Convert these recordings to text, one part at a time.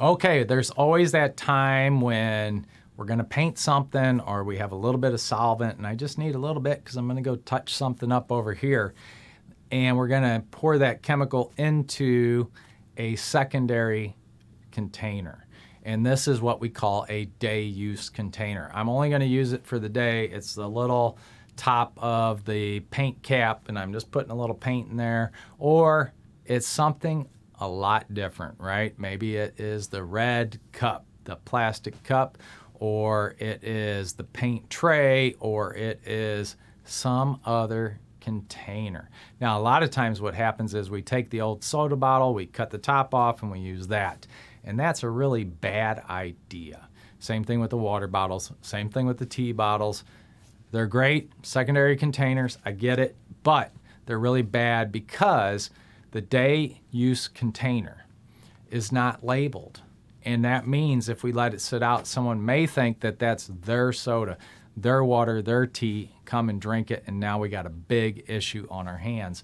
Okay, there's always that time when we're going to paint something or we have a little bit of solvent and I just need a little bit because I'm going to go touch something up over here. And we're going to pour that chemical into a secondary container. And this is what we call a day use container. I'm only going to use it for the day. It's the little top of the paint cap and I'm just putting a little paint in there. Or it's something a lot different, right? Maybe it is the red cup, the plastic cup, or it is the paint tray, or it is some other container. Now, a lot of times what happens is we take the old soda bottle, we cut the top off, and we use that. And that's a really bad idea. Same thing with the water bottles, same thing with the tea bottles. They're great, secondary containers, I get it, but they're really bad because the day use container is not labeled. And that means if we let it sit out, someone may think that that's their soda, their water, their tea, come and drink it, and now we got a big issue on our hands.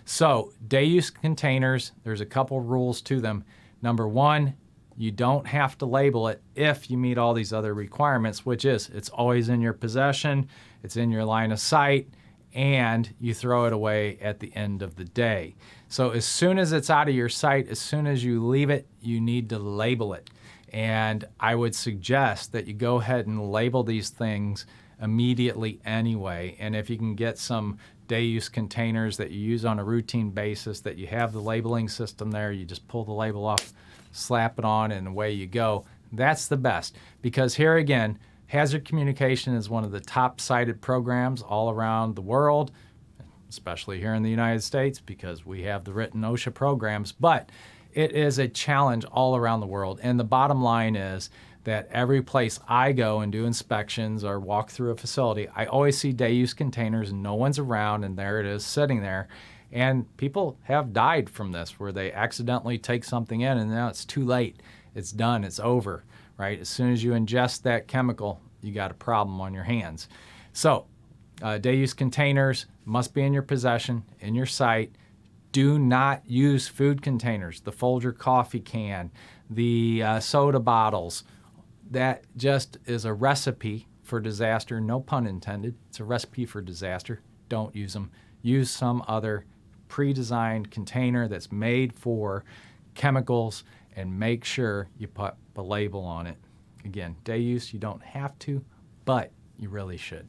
So day use containers, there's a couple rules to them. Number one, you don't have to label it if you meet all these other requirements, which is it's always in your possession, it's in your line of sight, and you throw it away at the end of the day. So as soon as it's out of your sight, as soon as you leave it, you need to label it. And I would suggest that you go ahead and label these things immediately anyway. And if you can get some day use containers that you use on a routine basis, that you have the labeling system there, you just pull the label off, slap it on, and away you go. That's the best. Because here again, Hazard Communication is one of the top cited programs all around the world, especially here in the United States because we have the written OSHA programs, but it is a challenge all around the world. And the bottom line is that every place I go and do inspections or walk through a facility, I always see day use containers and no one's around, and there it is sitting there. And people have died from this where they accidentally take something in and now it's too late. It's done, it's over, right? As soon as you ingest that chemical, you got a problem on your hands. So day use containers must be in your possession, in your sight. Do not use food containers, the Folger coffee can, the soda bottles. That just is a recipe for disaster, no pun intended. It's a recipe for disaster. Don't use them. Use some other pre-designed container that's made for chemicals and make sure you put the label on it. Again, day use, you don't have to, but you really should.